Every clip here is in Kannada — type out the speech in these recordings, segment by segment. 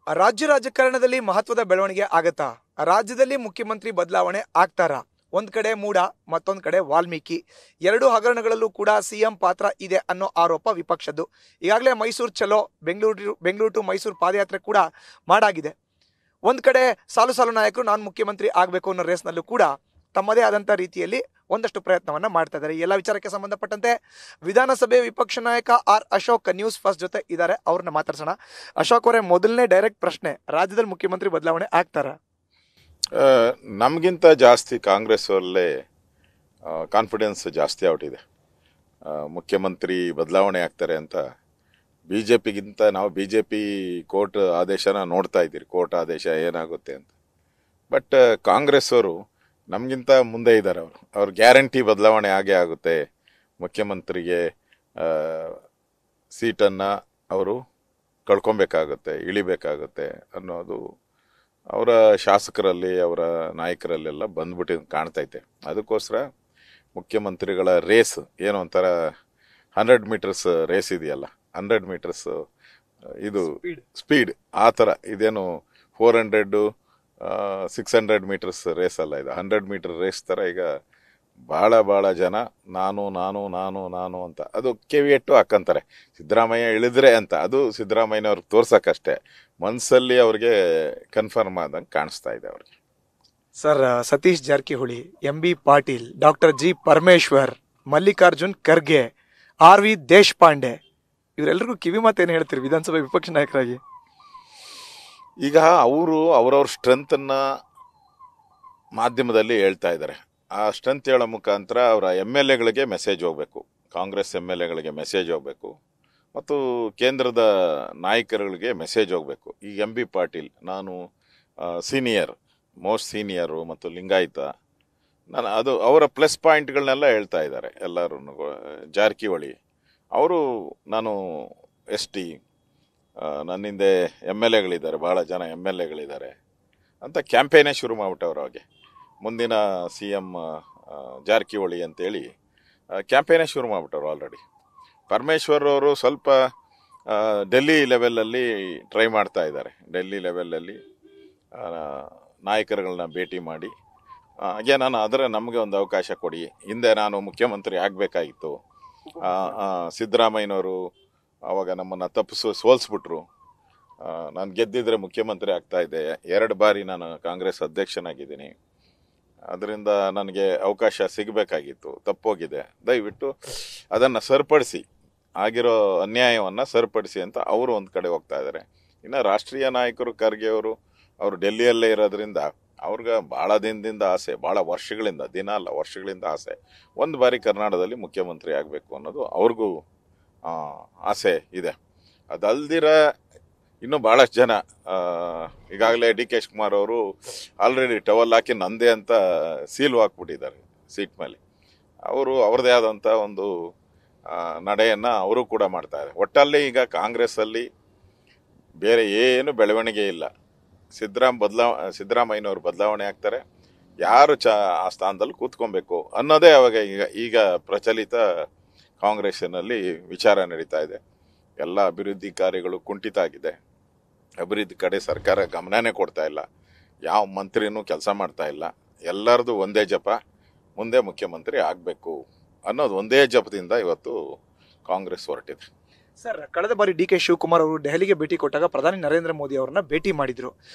ರಾಜ್ಯ ರಾಜಕಾರಣದಲ್ಲಿ ಮಹತ್ವದ ಬೆಳವಣಿಗೆ ಆಗತ್ತಾ? ರಾಜ್ಯದಲ್ಲಿ ಮುಖ್ಯಮಂತ್ರಿ ಬದಲಾವಣೆ ಆಗ್ತಾರಾ? ಒಂದ್ ಕಡೆ ಮೂಡ, ಮತ್ತೊಂದ್ ಕಡೆ ವಾಲ್ಮೀಕಿ. ಎರಡು ಹಗರಣಗಳಲ್ಲೂ ಕೂಡ ಸಿಎಂ ಪಾತ್ರ ಇದೆ ಅನ್ನೋ ಆರೋಪ ವಿಪಕ್ಷದ್ದು. ಈಗಾಗಲೇ ಮೈಸೂರು ಚಲೋ, ಬೆಂಗಳೂರು ಟು ಮೈಸೂರು ಪಾದಯಾತ್ರೆ ಕೂಡ ಮಾಡಾಗಿದೆ. ಒಂದ್ ಕಡೆ ಸಾಲು ಸಾಲು ನಾಯಕರು ನಾನು ಮುಖ್ಯಮಂತ್ರಿ ಆಗಬೇಕು ಅನ್ನೋ ರೇಸ್ನಲ್ಲೂ ಕೂಡ ತಮ್ಮದೇ ಆದಂಥ ರೀತಿಯಲ್ಲಿ ಒಂದಷ್ಟು ಪ್ರಯತ್ನವನ್ನ ಮಾಡ್ತಾ ಇದ್ದಾರೆ. ಎಲ್ಲ ವಿಚಾರಕ್ಕೆ ಸಂಬಂಧಪಟ್ಟಂತೆ ವಿಧಾನಸಭೆ ವಿಪಕ್ಷ ನಾಯಕ ಆರ್ ಅಶೋಕ್ ನ್ಯೂಸ್ ಫಸ್ಟ್ ಜೊತೆ ಇದ್ದಾರೆ, ಅವ್ರನ್ನ ಮಾತಾಡ್ಸೋಣ. ಅಶೋಕ್ ಅವರೇ, ಮೊದಲನೇ ಡೈರೆಕ್ಟ್ ಪ್ರಶ್ನೆ, ರಾಜ್ಯದಲ್ಲಿ ಮುಖ್ಯಮಂತ್ರಿ ಬದಲಾವಣೆ ಆಗ್ತಾರಾ? ನಮಗಿಂತ ಜಾಸ್ತಿ ಕಾಂಗ್ರೆಸ್ ಅಲ್ಲೇ ಕಾನ್ಫಿಡೆನ್ಸ್ ಜಾಸ್ತಿ ಔಟಿದೆ. ಮುಖ್ಯಮಂತ್ರಿ ಬದಲಾವಣೆ ಆಗ್ತಾರೆ ಅಂತ. ಬಿಜೆಪಿಗಿಂತ ನಾವು ಬಿಜೆಪಿ ಕೋರ್ಟ್ ಆದೇಶನ ನೋಡ್ತಾ ಇದ್ದೀರಿ, ಕೋರ್ಟ್ ಆದೇಶ ಏನಾಗುತ್ತೆ ಅಂತ. ಬಟ್ ಕಾಂಗ್ರೆಸ್ ಅವರು ನಮಗಿಂತ ಮುಂದೆ ಇದ್ದಾರೆ. ಅವ್ರ ಗ್ಯಾರಂಟಿ ಬದಲಾವಣೆ ಆಗೇ ಆಗುತ್ತೆ. ಮುಖ್ಯಮಂತ್ರಿಗೆ ಸೀಟನ್ನು ಅವರು ಕಳ್ಕೊಬೇಕಾಗುತ್ತೆ, ಇಳಿಬೇಕಾಗುತ್ತೆ ಅನ್ನೋದು ಅವರ ಶಾಸಕರಲ್ಲಿ, ಅವರ ನಾಯಕರಲ್ಲೆಲ್ಲ ಬಂದ್ಬಿಟ್ಟು ಕಾಣ್ತೈತೆ. ಅದಕ್ಕೋಸ್ಕರ ಮುಖ್ಯಮಂತ್ರಿಗಳ ರೇಸ್ ಏನು ಒಂಥರ 100 ಮೀಟರ್ಸ್ ರೇಸ್ ಇದೆಯಲ್ಲ, 100 ಮೀಟರ್ಸ್ ಇದು ಸ್ಪೀಡ್, ಆ ಥರ ಇದೇನು 400 600 ಮೀಟರ್ಸ್ ರೇಸ್ ಅಲ್ಲ, ಇದು 100 ಮೀಟರ್ ರೇಸ್ ಥರ. ಈಗ ಭಾಳ ಜನ ನಾನು ನಾನು ನಾನು ನಾನು ಅಂತ ಅದು ಕೆವಿಯಟ್ಟು ಹಾಕಂತಾರೆ. ಸಿದ್ದರಾಮಯ್ಯ ಇಳಿದ್ರೆ ಅಂತ, ಅದು ಸಿದ್ದರಾಮಯ್ಯನವ್ರಿಗೆ ತೋರ್ಸಕ್ಕಷ್ಟೇ. ಮನಸ್ಸಲ್ಲಿ ಅವ್ರಿಗೆ ಕನ್ಫರ್ಮ್ ಆದಂಗೆ ಕಾಣಿಸ್ತಾ ಇದೆ ಅವ್ರಿಗೆ. Sir, Satish Jarkiholi, MB Patil, doctor G Parameshwar, Mallikarjun Kharge, RV Deshpande, ಇವರೆಲ್ಲರಿಗೂ ಕಿವಿ ಮಾತೇನು ಹೇಳ್ತೀರಿ ವಿಧಾನಸಭೆ ವಿಪಕ್ಷ ನಾಯಕರಾಗಿ? ಈಗ ಅವರು ಅವರವ್ರ ಸ್ಟ್ರೆಂತನ್ನು ಮಾಧ್ಯಮದಲ್ಲಿ ಹೇಳ್ತಾ ಇದ್ದಾರೆ. ಆ ಸ್ಟ್ರೆಂತ್ ಹೇಳೋ ಮುಖಾಂತರ ಅವರ MLAಗಳಿಗೆ ಮೆಸೇಜ್ ಹೋಗಬೇಕು, ಕಾಂಗ್ರೆಸ್ MLAಗಳಿಗೆ ಮೆಸೇಜ್ ಹೋಗಬೇಕು, ಮತ್ತು ಕೇಂದ್ರದ ನಾಯಕರುಗಳಿಗೆ ಮೆಸೇಜ್ ಹೋಗಬೇಕು. ಈ MB ಪಾಟೀಲ್, ನಾನು ಸೀನಿಯರ್, ಮೋಸ್ಟ್ ಸೀನಿಯರು ಮತ್ತು ಲಿಂಗಾಯತ, ನಾನು ಅದು ಅವರ ಪ್ಲಸ್ ಪಾಯಿಂಟ್ಗಳನ್ನೆಲ್ಲ ಹೇಳ್ತಾ ಇದ್ದಾರೆ ಎಲ್ಲರೂ. ಜಾರಕಿಹೊಳಿ ಅವರು, ನಾನು ST, ನನ್ನ ಹಿಂದೆ MLAಗಳಿದ್ದಾರೆ, ಭಾಳ ಜನ MLAಗಳಿದ್ದಾರೆ ಅಂತ ಕ್ಯಾಂಪೇನೇ ಶುರು ಮಾಡಿಬಿಟ್ಟವ್ರು. ಅವಾಗೆ ಮುಂದಿನ CM ಜಾರಕಿಹೊಳಿ ಅಂತೇಳಿ ಕ್ಯಾಂಪೇನೇ ಶುರು ಮಾಡಿಬಿಟ್ಟವ್ರು ಆಲ್ರೆಡಿ. ಪರಮೇಶ್ವರ್ ಅವರು ಸ್ವಲ್ಪ ಡೆಲ್ಲಿ ಲೆವೆಲಲ್ಲಿ ಟ್ರೈ ಮಾಡ್ತಾ ಇದ್ದಾರೆ. ಡೆಲ್ಲಿ ಲೆವೆಲಲ್ಲಿ ನಾಯಕರುಗಳನ್ನ ಭೇಟಿ ಮಾಡಿ, ಹಾಗೆ ನಾನು ಅದರ ನಮಗೆ ಒಂದು ಅವಕಾಶ ಕೊಡಿ, ಹಿಂದೆ ನಾನು ಮುಖ್ಯಮಂತ್ರಿ ಆಗಬೇಕಾಗಿತ್ತು, ಸಿದ್ದರಾಮಯ್ಯನವರು ಆವಾಗ ನಮ್ಮನ್ನು ಸೋಲಿಸ್ಬಿಟ್ರು, ನಾನು ಗೆದ್ದಿದ್ರೆ ಮುಖ್ಯಮಂತ್ರಿ ಆಗ್ತಾ ಇದ್ದೆ, 2 ಬಾರಿ ನಾನು ಕಾಂಗ್ರೆಸ್ ಅಧ್ಯಕ್ಷನಾಗಿದ್ದೀನಿ, ಅದರಿಂದ ನನಗೆ ಅವಕಾಶ ಸಿಗಬೇಕಾಗಿತ್ತು, ತಪ್ಪೋಗಿದೆ, ದಯವಿಟ್ಟು ಅದನ್ನು ಸರಿಪಡಿಸಿ, ಆಗಿರೋ ಅನ್ಯಾಯವನ್ನು ಸರಿಪಡಿಸಿ ಅಂತ ಅವರು ಒಂದು ಕಡೆ ಹೋಗ್ತಾ ಇದ್ದಾರೆ. ಇನ್ನು ರಾಷ್ಟ್ರೀಯ ನಾಯಕರು ಖರ್ಗೆ ಅವರು ಡೆಲ್ಲಿಯಲ್ಲೇ ಇರೋದ್ರಿಂದ ಅವ್ರಿಗೆ ಭಾಳ ದಿನದಿಂದ ಆಸೆ, ಭಾಳ ವರ್ಷಗಳಿಂದ, ದಿನ ಅಲ್ಲ ವರ್ಷಗಳಿಂದ ಆಸೆ, ಒಂದು ಬಾರಿ ಕರ್ನಾಟಕದಲ್ಲಿ ಮುಖ್ಯಮಂತ್ರಿ ಆಗಬೇಕು ಅನ್ನೋದು ಅವ್ರಿಗೂ ಆಸೆ ಇದೆ. ಅದಲ್ದಿರ ಇನ್ನೂ ಭಾಳಷ್ಟು ಜನ, ಈಗಾಗಲೇ DK ಶಿವಕುಮಾರ್ ಅವರು ಆಲ್ರೆಡಿ ಟವಲ್ ಹಾಕಿ ನಂದೇ ಅಂತ ಸೀಲು ಹಾಕ್ಬಿಟ್ಟಿದ್ದಾರೆ ಸೀಟ್ ಮೇಲೆ. ಅವರು ಅವ್ರದ್ದೇ ಆದಂಥ ಒಂದು ನಡೆಯನ್ನು ಅವರು ಕೂಡ ಮಾಡ್ತಾರೆ. ಒಟ್ಟಲ್ಲಿ ಈಗ ಕಾಂಗ್ರೆಸ್ಸಲ್ಲಿ ಬೇರೆ ಏನು ಬೆಳವಣಿಗೆ ಇಲ್ಲ. ಸಿದ್ದರಾಮಯ್ಯನವರು ಬದಲಾವಣೆ ಆಗ್ತಾರೆ, ಯಾರು ಆ ಸ್ಥಾನದಲ್ಲಿ ಕೂತ್ಕೊಬೇಕು ಅನ್ನೋದೇ ಅವಾಗ ಈಗ ಪ್ರಚಲಿತ ಕಾಂಗ್ರೆಸ್ಸಿನಲ್ಲಿ ವಿಚಾರ ನಡೀತಾ ಇದೆ. ಎಲ್ಲ ಅಭಿವೃದ್ಧಿ ಕಾರ್ಯಗಳು ಕುಂಠಿತ ಆಗಿದೆ. ಅಭಿವೃದ್ಧಿ ಕಡೆ ಸರ್ಕಾರ ಗಮನನೇ ಕೊಡ್ತಾ ಇಲ್ಲ, ಯಾವ ಮಂತ್ರಿನೂ ಕೆಲಸ ಮಾಡ್ತಾ ಇಲ್ಲ. ಎಲ್ಲರದು ಒಂದೇ ಜಪ, ಮುಂದೆ ಮುಖ್ಯಮಂತ್ರಿ ಆಗಬೇಕು ಅನ್ನೋದು ಒಂದೇ ಜಪದಿಂದ ಇವತ್ತು ಕಾಂಗ್ರೆಸ್ ಹೊರಟಿದೆ. ಸರ್, ಕಳೆದ ಬಾರಿ DK ಶಿವಕುಮಾರ್ ಅವರು ದೆಹಲಿಗೆ ಭೇಟಿ ಕೊಟ್ಟಾಗ ಪ್ರಧಾನಿ ನರೇಂದ್ರ ಮೋದಿ ಅವರನ್ನ ಭೇಟಿ ಮಾಡಿದ್ರು.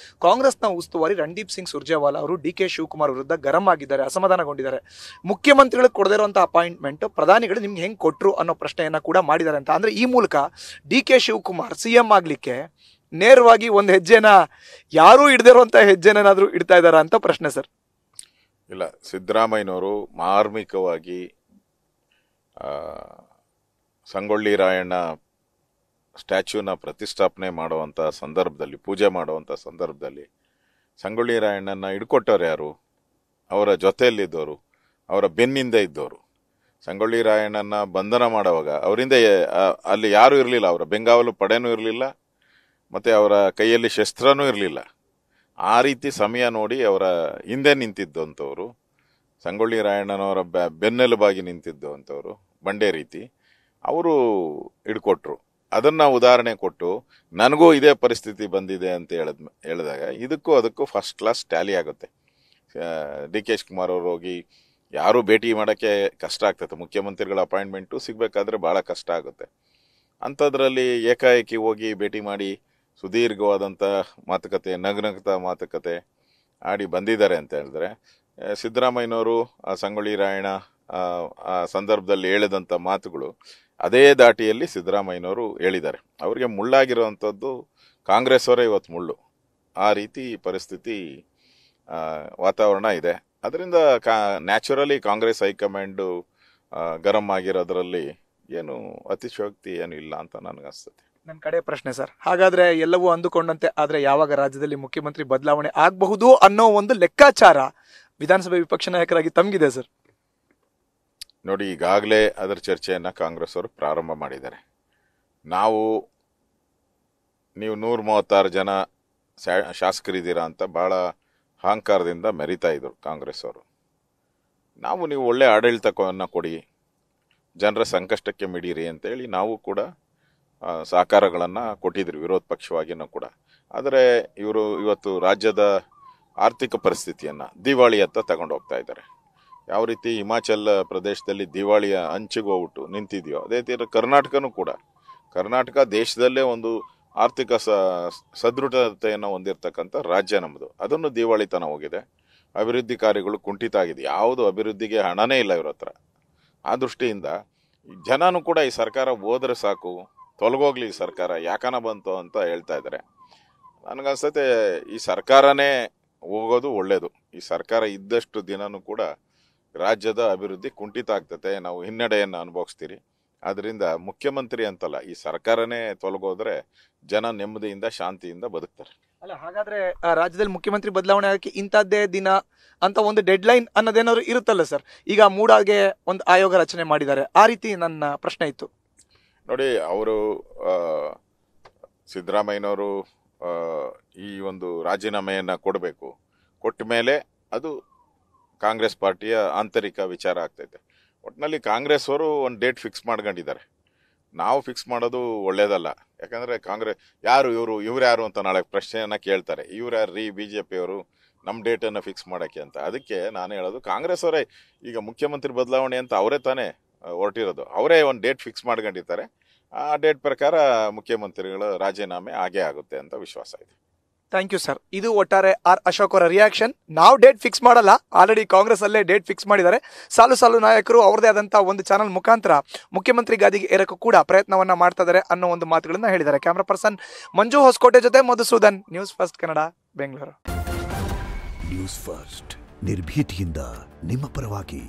ಕಾಂಗ್ರೆಸ್ನ ಉಸ್ತುವಾರಿ ರಣದೀಪ್ ಸಿಂಗ್ ಸುರ್ಜೇವಾಲಾ ಅವರು DK ಶಿವಕುಮಾರ್ ವಿರುದ್ಧ ಗರಂ ಆಗಿದ್ದಾರೆ, ಅಸಮಾಧಾನಗೊಂಡಿದ್ದಾರೆ. ಮುಖ್ಯಮಂತ್ರಿಗಳಿಗೆ ಕೊಡದೇ ಇರುವಂತಹ ಅಪಾಯಿಂಟ್ಮೆಂಟ್ ಪ್ರಧಾನಿಗಳು ನಿಮ್ಗೆ ಹೆಂಗ್ ಕೊಟ್ರು ಅನ್ನೋ ಪ್ರಶ್ನೆಯನ್ನ ಕೂಡ ಮಾಡಿದ್ದಾರೆ ಅಂತ. ಅಂದ್ರೆ ಈ ಮೂಲಕ DK ಶಿವಕುಮಾರ್ CM ಆಗ್ಲಿಕ್ಕೆ ನೇರವಾಗಿ ಒಂದು ಹೆಜ್ಜೆನ, ಯಾರೂ ಇಡದೇ ಇರುವಂತಹ ಹೆಜ್ಜೆನಾದ್ರೂ ಇಡ್ತಾ ಇದ್ದಾರಾ ಅಂತ ಪ್ರಶ್ನೆ ಸರ್. ಇಲ್ಲ, ಸಿದ್ದರಾಮಯ್ಯನವರು ಮಾರ್ಮಿಕವಾಗಿ ಸಂಗೊಳ್ಳಿ ರಾಯಣ್ಣ ಸ್ಟ್ಯಾಚ್ಯೂನ ಪ್ರತಿಷ್ಠಾಪನೆ ಮಾಡುವಂಥ ಸಂದರ್ಭದಲ್ಲಿ, ಪೂಜೆ ಮಾಡುವಂಥ ಸಂದರ್ಭದಲ್ಲಿ ಸಂಗೊಳ್ಳಿ ರಾಯಣ್ಣನ ಹಿಡ್ಕೊಟ್ಟವ್ರು ಯಾರು? ಅವರ ಜೊತೆಯಲ್ಲಿದ್ದವರು, ಅವರ ಬೆನ್ನಿಂದ ಇದ್ದವರು. ಸಂಗೊಳ್ಳಿ ರಾಯಣ್ಣನ ಬಂಧನ ಮಾಡುವಾಗ ಅವರಿಂದ ಅಲ್ಲಿ ಯಾರೂ ಇರಲಿಲ್ಲ, ಅವರ ಬೆಂಗಾವಲು ಪಡೆನೂ ಇರಲಿಲ್ಲ, ಮತ್ತು ಅವರ ಕೈಯಲ್ಲಿ ಶಸ್ತ್ರನೂ ಇರಲಿಲ್ಲ. ಆ ರೀತಿ ಸಮಯ ನೋಡಿ ಅವರ ಹಿಂದೆ ನಿಂತಿದ್ದಂಥವ್ರು, ಸಂಗೊಳ್ಳಿ ರಾಯಣ್ಣನವರ ಬೆನ್ನೆಲುಬಾಗಿ ನಿಂತಿದ್ದಂಥವ್ರು, ಬಂಡೆ ರೀತಿ ಅವರು ಹಿಡ್ಕೊಟ್ರು. ಅದನ್ನ ಉದಾಹರಣೆ ಕೊಟ್ಟು ನನಗೂ ಇದೇ ಪರಿಸ್ಥಿತಿ ಬಂದಿದೆ ಅಂತ ಹೇಳಿದಾಗ ಇದಕ್ಕೂ ಅದಕ್ಕೂ ಫಸ್ಟ್ ಕ್ಲಾಸ್ ಟ್ಯಾಲಿ ಆಗುತ್ತೆ. ಡಿ ಕೆ ಶಿವಕುಮಾರ್ ಅವರು ಹೋಗಿ ಯಾರೂ ಭೇಟಿ ಮಾಡೋಕ್ಕೆ ಕಷ್ಟ ಆಗ್ತದೆ. ಮುಖ್ಯಮಂತ್ರಿಗಳ ಅಪಾಯಿಂಟ್ಮೆಂಟು ಸಿಗಬೇಕಾದ್ರೆ ಭಾಳ ಕಷ್ಟ ಆಗುತ್ತೆ. ಅಂಥದ್ರಲ್ಲಿ ಏಕಾಏಕಿ ಹೋಗಿ ಭೇಟಿ ಮಾಡಿ ಸುದೀರ್ಘವಾದಂಥ ಮಾತುಕತೆ, ನಗ್ನಗ್ತಾ ಮಾತುಕತೆ ಆಡಿ ಬಂದಿದ್ದಾರೆ ಅಂತ ಹೇಳಿದ್ರೆ, ಸಿದ್ದರಾಮಯ್ಯನವರು ಸಂಗೊಳ್ಳಿ ರಾಯಣ್ಣ ಆ ಸಂದರ್ಭದಲ್ಲಿ ಹೇಳಿದಂಥ ಮಾತುಗಳು ಅದೇ ದಾಟಿಯಲ್ಲಿ ಸಿದ್ದರಾಮಯ್ಯನವರು ಹೇಳಿದ್ದಾರೆ. ಅವರಿಗೆ ಮುಳ್ಳಾಗಿರುವಂಥದ್ದು ಕಾಂಗ್ರೆಸ್ ಅವರೇ ಇವತ್ತು ಮುಳ್ಳು. ಆ ರೀತಿ ಪರಿಸ್ಥಿತಿ ವಾತಾವರಣ ಇದೆ. ಅದರಿಂದ ನ್ಯಾಚುರಲಿ ಕಾಂಗ್ರೆಸ್ ಹೈಕಮಾಂಡು ಗರಂ ಆಗಿರೋದ್ರಲ್ಲಿ ಏನು ಅತಿಶಯೋಕ್ತಿ ಏನು ಇಲ್ಲ ಅಂತ ನನಗನ್ಸುತ್ತೆ. ನನ್ನ ಕಡೆ ಪ್ರಶ್ನೆ ಸರ್, ಹಾಗಾದ್ರೆ ಎಲ್ಲವೂ ಅಂದುಕೊಂಡಂತೆ ಆದ್ರೆ ಯಾವಾಗ ರಾಜ್ಯದಲ್ಲಿ ಮುಖ್ಯಮಂತ್ರಿ ಬದಲಾವಣೆ ಆಗಬಹುದು ಅನ್ನೋ ಒಂದು ಲೆಕ್ಕಾಚಾರ ವಿಧಾನಸಭೆ ವಿಪಕ್ಷ ನಾಯಕರಾಗಿ ತಮಗಿದೆ ಸರ್? ನೋಡಿ, ಈಗಾಗಲೇ ಅದರ ಚರ್ಚೆಯನ್ನು ಕಾಂಗ್ರೆಸ್ ಅವರು ಪ್ರಾರಂಭ ಮಾಡಿದ್ದಾರೆ. ನೀವು 136 ಜನ ಶಾಸಕರಿದ್ದೀರಾ ಅಂತ ಭಾಳ ಅಹಂಕಾರದಿಂದ ಮೆರಿತಾ ಇದ್ರು ಕಾಂಗ್ರೆಸ್ ಅವರು. ನೀವು ಒಳ್ಳೆ ಆಡಳಿತವನ್ನು ಕೊಡಿ, ಜನರ ಸಂಕಷ್ಟಕ್ಕೆ ಮಿಡೀರಿ ಅಂತೇಳಿ ನಾವು ಕೂಡ ಸಹಕಾರಗಳನ್ನು ಕೊಟ್ಟಿದ್ರು, ವಿರೋಧ ಪಕ್ಷವಾಗಿಯೂ ಕೂಡ. ಆದರೆ ಇವರು ಇವತ್ತು ರಾಜ್ಯದ ಆರ್ಥಿಕ ಪರಿಸ್ಥಿತಿಯನ್ನು ದಿವಾಳಿಯತ್ತ ತಗೊಂಡು ಹೋಗ್ತಾ ಇದ್ದಾರೆ. ಯಾವ ರೀತಿ ಹಿಮಾಚಲ ಪ್ರದೇಶದಲ್ಲಿ ದಿವಾಳಿಯ ಅಂಚಿಗೆ ಹೋಗ್ಬಿಟ್ಟು ನಿಂತಿದೆಯೋ, ಅದೇ ರೀತಿ ಕರ್ನಾಟಕನೂ ಕೂಡ. ಕರ್ನಾಟಕ ದೇಶದಲ್ಲೇ ಒಂದು ಆರ್ಥಿಕ ಸದೃಢತೆಯನ್ನು ಹೊಂದಿರತಕ್ಕಂಥ ರಾಜ್ಯ ನಮ್ಮದು. ಅದನ್ನು ದಿವಾಳಿತನ ಹೋಗಿದೆ. ಅಭಿವೃದ್ಧಿ ಕಾರ್ಯಗಳು ಕುಂಠಿತ ಆಗಿದೆ. ಯಾವುದು ಅಭಿವೃದ್ಧಿಗೆ ಹಣನೇ ಇಲ್ಲ ಇವ್ರ ಹತ್ರ. ಆ ದೃಷ್ಟಿಯಿಂದ ಜನನೂ ಕೂಡ ಈ ಸರ್ಕಾರ ಹೋದ್ರೆ ಸಾಕು, ತೊಲಗೋಗ್ಲಿ ಈ ಸರ್ಕಾರ, ಯಾಕನ ಬಂತು ಅಂತ ಹೇಳ್ತಾ ಇದ್ದಾರೆ. ನನಗನ್ಸುತ್ತೆ ಈ ಸರ್ಕಾರನೇ ಹೋಗೋದು ಒಳ್ಳೆಯದು. ಈ ಸರ್ಕಾರ ಇದ್ದಷ್ಟು ದಿನನೂ ಕೂಡ ರಾಜ್ಯದ ಅಭಿವೃದ್ಧಿ ಕುಂಠಿತ ಆಗ್ತದೆ, ನಾವು ಹಿನ್ನಡೆಯನ್ನು ಅನುಭವಿಸ್ತೀರಿ. ಆದ್ದರಿಂದ ಮುಖ್ಯಮಂತ್ರಿ ಅಂತಲ್ಲ, ಈ ಸರ್ಕಾರನೇ ತೊಲಗೋದ್ರೆ ಜನ ನೆಮ್ಮದಿಯಿಂದ ಶಾಂತಿಯಿಂದ ಬದುಕ್ತಾರೆ. ಅಲ್ಲ, ಹಾಗಾದ್ರೆ ರಾಜ್ಯದಲ್ಲಿ ಮುಖ್ಯಮಂತ್ರಿ ಬದಲಾವಣೆ ಆಗಕ್ಕೆ ಇಂಥದ್ದೇ ದಿನ ಅಂತ ಒಂದು ಡೆಡ್ ಲೈನ್ ಅನ್ನೋದೇನಾದ್ರು ಇರುತ್ತಲ್ಲ ಸರ್? ಈಗ ಮೂಡಾಗೆ ಒಂದು ಆಯೋಗ ರಚನೆ ಮಾಡಿದ್ದಾರೆ, ಆ ರೀತಿ ನನ್ನ ಪ್ರಶ್ನೆ ಇತ್ತು. ನೋಡಿ, ಅವರು ಸಿದ್ದರಾಮಯ್ಯನವರು ಈ ಒಂದು ರಾಜೀನಾಮೆಯನ್ನು ಕೊಡಬೇಕು. ಕೊಟ್ಟ ಮೇಲೆ ಅದು ಕಾಂಗ್ರೆಸ್ ಪಾರ್ಟಿಯ ಆಂತರಿಕ ವಿಚಾರ ಆಗ್ತೈತೆ. ಒಟ್ಟಿನಲ್ಲಿ ಕಾಂಗ್ರೆಸ್ ಅವರು ಒಂದು ಡೇಟ್ ಫಿಕ್ಸ್ ಮಾಡ್ಕೊಂಡಿದ್ದಾರೆ. ನಾವು ಫಿಕ್ಸ್ ಮಾಡೋದು ಒಳ್ಳೇದಲ್ಲ. ಯಾಕಂದರೆ ಇವ್ರು ಯಾರು ಅಂತ ನಾಳೆ ಪ್ರಶ್ನೆಯನ್ನು ಕೇಳ್ತಾರೆ. ಯಾರು ರೀ BJP ಅವರು ನಮ್ಮ ಡೇಟನ್ನು ಫಿಕ್ಸ್ ಮಾಡೋಕ್ಕೆ ಅಂತ. ಅದಕ್ಕೆ ನಾನು ಹೇಳೋದು, ಕಾಂಗ್ರೆಸ್ ಅವರೇ ಈಗ ಮುಖ್ಯಮಂತ್ರಿ ಬದಲಾವಣೆ ಅಂತ ಅವರೇ ತಾನೇ ಹೊರಟಿರೋದು. ಅವರೇ ಒಂದು ಡೇಟ್ ಫಿಕ್ಸ್ ಮಾಡ್ಕೊಂಡಿರ್ತಾರೆ. ಆ ಡೇಟ್ ಪ್ರಕಾರ ಮುಖ್ಯಮಂತ್ರಿಗಳ ರಾಜೀನಾಮೆ ಆಗೇ ಆಗುತ್ತೆ ಅಂತ ವಿಶ್ವಾಸ ಇದೆ. Thank you sir. ಇದು ಒಟ್ಟಾರೆ ಆರ್ ಅಶೋಕ್ ಅವರ ರಿಯಾಕ್ಷನ್. ನಾವು ಡೇಟ್ ಫಿಕ್ಸ್ ಮಾಡಲ್ಲ, ಆಲ್ರೆಡಿ ಕಾಂಗ್ರೆಸ್ ಅಲ್ಲೇ ಡೇಟ್ ಫಿಕ್ಸ್ ಮಾಡಿದ್ದಾರೆ. ಸಾಲು ನಾಯಕರು ಅವರದೇ ಆದಂತಹ ಒಂದು ಚಾನಲ್ ಮುಖಾಂತರ ಮುಖ್ಯಮಂತ್ರಿ ಗಾದಿಗೆ ಏರಕ್ಕೂ ಕೂಡ ಪ್ರಯತ್ನವನ್ನ ಮಾಡ್ತಾ ಇದ್ದಾರೆ ಅನ್ನೋ ಒಂದು ಮಾತುಗಳನ್ನ ಹೇಳಿದ್ದಾರೆ. ಕ್ಯಾಮರಾ ಪರ್ಸನ್ ಮಂಜು ಹೊಸಕೋಟೆ ಜೊತೆ Madhusudan, news first Kannada, Bengaluru. News first ನಿರ್ಭೀತಿಯಿಂದ ನಿಮ್ಮ ಪರವಾಗಿ.